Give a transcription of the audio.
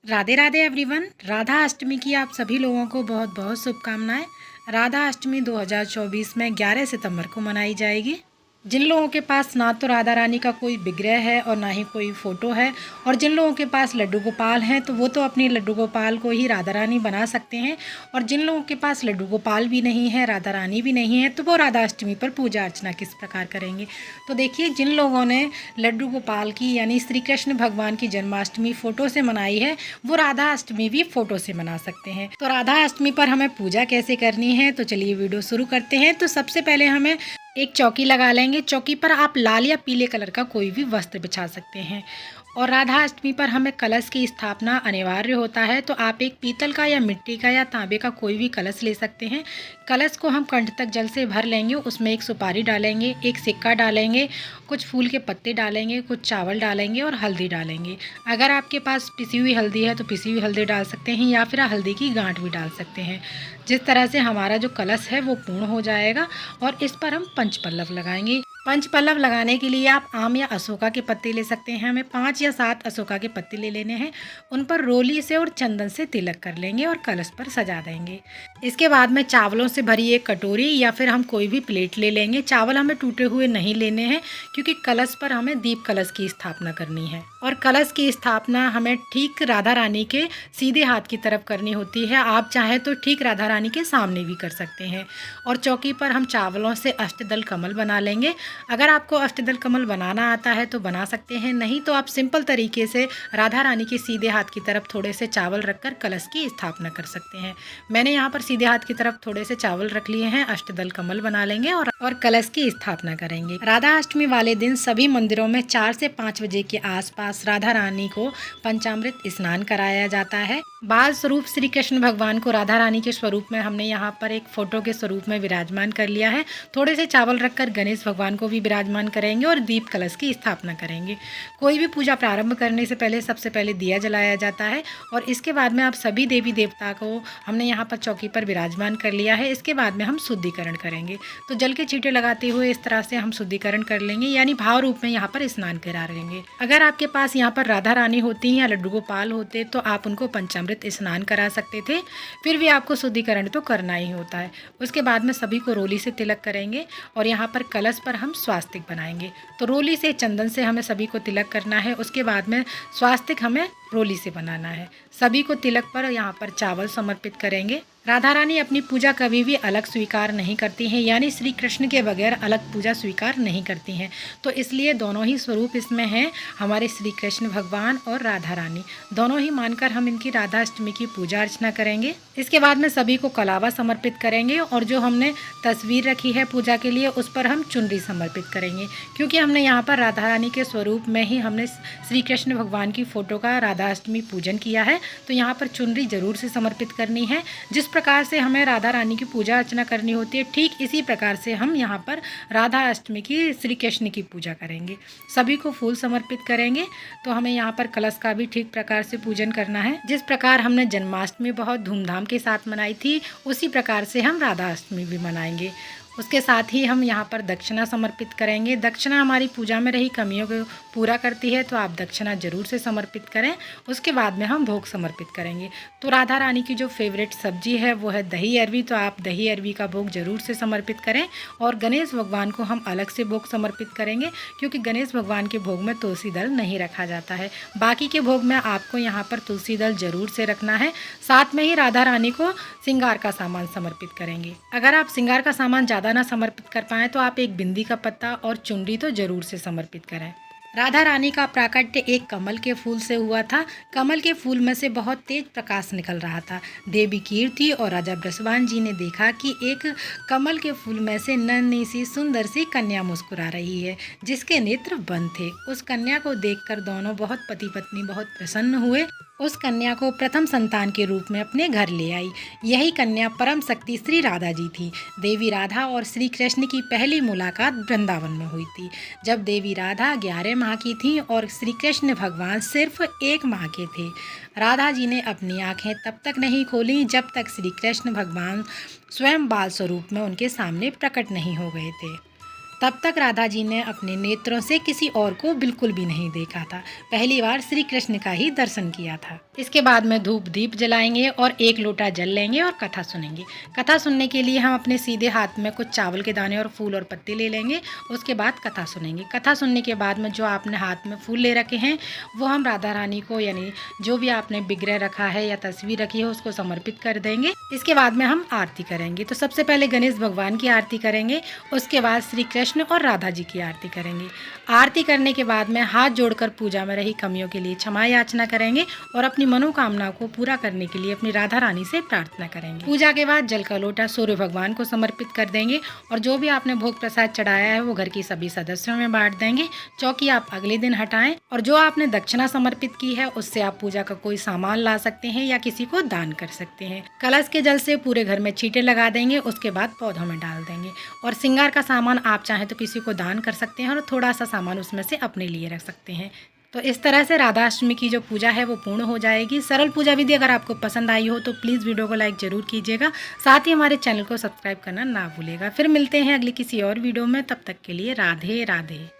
Radhe Radhe everyone. Radha Ashtami की आप सभी लोगों को बहुत बहुत शुभकामनाएं। राधा अष्टमी 2024 में 11 सितंबर को मनाई जाएगी। जिन लोगों के पास ना तो राधा रानी का कोई विग्रह है और ना ही कोई फ़ोटो है, और जिन लोगों के पास लड्डू गोपाल हैं, तो वो तो अपनी लड्डू गोपाल को ही राधा रानी बना सकते हैं। और जिन लोगों के पास लड्डू गोपाल भी नहीं है, राधा रानी भी नहीं है, तो वो राधा अष्टमी पर पूजा अर्चना किस प्रकार करेंगे। तो देखिए, जिन लोगों ने लड्डू गोपाल की यानी श्री कृष्ण भगवान की जन्माष्टमी फ़ोटो से मनाई है, वो राधा अष्टमी भी फ़ोटो से मना सकते हैं। तो राधा अष्टमी पर हमें पूजा कैसे करनी है, तो चलिए वीडियो शुरू करते हैं। तो सबसे पहले हमें एक चौकी लगा लेंगे। चौकी पर आप लाल या पीले कलर का कोई भी वस्त्र बिछा सकते हैं। और राधा अष्टमी पर हमें कलश की स्थापना अनिवार्य होता है, तो आप एक पीतल का या मिट्टी का या तांबे का कोई भी कलश ले सकते हैं। कलश को हम कंठ तक जल से भर लेंगे, उसमें एक सुपारी डालेंगे, एक सिक्का डालेंगे, कुछ फूल के पत्ते डालेंगे, कुछ चावल डालेंगे और हल्दी डालेंगे। अगर आपके पास पिसी हुई हल्दी है तो पिसी हुई हल्दी डाल सकते हैं, या फिर हल्दी की गांठ भी डाल सकते हैं। जिस तरह से हमारा जो कलश है वो पूर्ण हो जाएगा। और इस पर हम पंचपल्लव लगाएंगे। पंचपल्लव लगाने के लिए आप आम या अशोका के पत्ते ले सकते हैं। हमें 5 या 7 अशोका के पत्ते ले लेने हैं। उन पर रोली से और चंदन से तिलक कर लेंगे और कलश पर सजा देंगे। इसके बाद में चावलों से भरी एक कटोरी या फिर हम कोई भी प्लेट ले लेंगे। चावल हमें टूटे हुए नहीं लेने हैं, क्योंकि कलश पर हमें दीप कलश की स्थापना करनी है। और कलश की स्थापना हमें ठीक राधा रानी के सीधे हाथ की तरफ करनी होती है। आप चाहें तो ठीक राधा रानी के सामने भी कर सकते हैं। और चौकी पर हम चावलों से अष्टदल कमल बना लेंगे। अगर आपको अष्टदल कमल बनाना आता है तो बना सकते हैं, नहीं तो आप सिंपल तरीके से राधा रानी के सीधे हाथ की तरफ थोड़े से चावल रखकर कलश की स्थापना कर सकते हैं। मैंने यहाँ पर सीधे हाथ की तरफ थोड़े से चावल रख लिए हैं। अष्टदल कमल बना लेंगे और कलश की स्थापना करेंगे। राधा अष्टमी वाले दिन सभी मंदिरों में 4 से 5 बजे के आसपास राधा रानी को पंचामृत स्नान कराया जाता है। बाल स्वरूप श्री कृष्ण भगवान को राधा रानी के स्वरूप में हमने यहाँ पर एक फोटो के स्वरूप में विराजमान कर लिया है। थोड़े से चावल रखकर गणेश भगवान को भी विराजमान करेंगे और दीप कलश की स्थापना करेंगे। कोई भी पूजा प्रारंभ करने से पहले सबसे पहले दिया जलाया जाता है। और इसके बाद में आप सभी देवी देवता को हमने यहाँ पर चौकी पर विराजमान कर लिया है। इसके बाद में हम शुद्धिकरण करेंगे। तो जल के छींटे लगाते हुए इस तरह से हम शुद्धिकरण कर लेंगे, यानी भाव रूप में यहाँ पर स्नान करा लेंगे। अगर आपके पास यहाँ पर राधा रानी होती या लड्डू गोपाल होते तो आप उनको पंचामृत स्नान करा सकते थे। फिर भी आपको शुद्धिकरण तो करना ही होता है। उसके बाद में सभी को रोली से तिलक करेंगे और यहाँ पर कलश पर हम स्वास्तिक बनाएंगे। तो रोली से चंदन से हमें सभी को तिलक करना है। उसके बाद में स्वास्तिक हमें रोली से बनाना है। सभी को तिलक पर यहाँ पर चावल समर्पित करेंगे। राधा रानी अपनी पूजा कभी भी अलग स्वीकार नहीं करती हैं, यानी श्री कृष्ण के बगैर अलग पूजा स्वीकार नहीं करती हैं। तो इसलिए दोनों ही स्वरूप इसमें हैं, हमारे श्री कृष्ण भगवान और राधा रानी। दोनों ही मानकर हम इनकी राधा अष्टमी की पूजा अर्चना करेंगे। इसके बाद में सभी को कलावा समर्पित करेंगे और जो हमने तस्वीर रखी है पूजा के लिए उस पर हम चुनरी समर्पित करेंगे, क्योंकि हमने यहाँ पर राधा रानी के स्वरूप में ही हमने श्री कृष्ण भगवान की फ़ोटो का राधा अष्टमी पूजन किया है। तो यहाँ पर चुनरी जरूर से समर्पित करनी है। जिस प्रकार से हमें राधा रानी की पूजा अर्चना करनी होती है, ठीक इसी प्रकार से हम यहाँ पर राधा अष्टमी की श्री कृष्ण की पूजा करेंगे। सभी को फूल समर्पित करेंगे। तो हमें यहाँ पर कलश का भी ठीक प्रकार से पूजन करना है। जिस प्रकार हमने जन्माष्टमी बहुत धूमधाम के साथ मनाई थी, उसी प्रकार से हम राधा अष्टमी भी मनाएंगे। उसके साथ ही हम यहाँ पर दक्षिणा समर्पित करेंगे। दक्षिणा हमारी पूजा में रही कमियों को पूरा करती है, तो आप दक्षिणा जरूर से समर्पित करें। उसके बाद में हम भोग समर्पित करेंगे। तो राधा रानी की जो फेवरेट सब्जी है वो है दही अरवी, तो आप दही अरवी का भोग जरूर से समर्पित करें। और गणेश भगवान को हम अलग से भोग समर्पित करेंगे, क्योंकि गणेश भगवान के भोग में तुलसी दल नहीं रखा जाता है। बाकी के भोग में आपको यहाँ पर तुलसी दल जरूर से रखना है। साथ में ही राधा रानी को श्रृंगार का सामान समर्पित करेंगे। अगर आप श्रृंगार का सामान ज़्यादा ना समर्पित कर पाएँ तो आप एक बिंदी का पत्ता और चुनरी तो जरूर से समर्पित करें। राधा रानी का प्राकट्य एक कमल के फूल से हुआ था। कमल के फूल में से बहुत तेज प्रकाश निकल रहा था। देवी कीर्ति और राजा बृषभान जी ने देखा कि एक कमल के फूल में से नन्ही सी सुंदर सी कन्या मुस्कुरा रही है, जिसके नेत्र बंद थे। उस कन्या को देखकर दोनों बहुत पति पत्नी बहुत प्रसन्न हुए। उस कन्या को प्रथम संतान के रूप में अपने घर ले आई। यही कन्या परम शक्ति श्री राधा जी थी। देवी राधा और श्री कृष्ण की पहली मुलाकात वृंदावन में हुई थी, जब देवी राधा 11 माह की थी और श्री कृष्ण भगवान सिर्फ 1 माह के थे। राधा जी ने अपनी आंखें तब तक नहीं खोली जब तक श्री कृष्ण भगवान स्वयं बाल स्वरूप में उनके सामने प्रकट नहीं हो गए थे। तब तक राधा जी ने अपने नेत्रों से किसी और को बिल्कुल भी नहीं देखा था। पहली बार श्री कृष्ण का ही दर्शन किया था। इसके बाद में धूप दीप जलाएंगे और एक लोटा जल लेंगे और कथा सुनेंगे। कथा सुनने के लिए हम अपने सीधे हाथ में कुछ चावल के दाने और फूल और पत्ते ले लेंगे। उसके बाद कथा सुनेंगे। कथा सुनने के बाद में जो आपने हाथ में फूल ले रखे हैं वो हम राधा रानी को, यानी जो भी आपने विग्रह रखा है या तस्वीर रखी है, उसको समर्पित कर देंगे। इसके बाद में हम आरती करेंगे। तो सबसे पहले गणेश भगवान की आरती करेंगे, उसके बाद श्री कृष्ण और राधा जी की आरती करेंगे। आरती करने के बाद में हाथ जोड़कर पूजा में रही कमियों के लिए क्षमा याचना करेंगे और अपनी मनोकामना को पूरा करने के लिए अपनी राधा रानी से प्रार्थना करेंगे। पूजा के बाद जल का लोटा सूर्य भगवान को समर्पित कर देंगे और जो भी आपने भोग प्रसाद चढ़ाया है वो घर की सभी सदस्यों में बांट देंगे। चौकी आप अगले दिन हटाएं और जो आपने दक्षिणा समर्पित की है उससे आप पूजा का कोई सामान ला सकते हैं या किसी को दान कर सकते हैं। कलश के जल से पूरे घर में छींटे लगा देंगे, उसके बाद पौधों में डाल देंगे। और श्रृंगार का सामान आप चाहें तो किसी को दान कर सकते हैं और थोड़ा सा सामान उसमें से अपने लिए रख सकते हैं। तो इस तरह से राधा अष्टमी की जो पूजा है वो पूर्ण हो जाएगी। सरल पूजा विधि अगर आपको पसंद आई हो तो प्लीज़ वीडियो को लाइक ज़रूर कीजिएगा। साथ ही हमारे चैनल को सब्सक्राइब करना ना भूलिएगा। फिर मिलते हैं अगली किसी और वीडियो में, तब तक के लिए राधे राधे।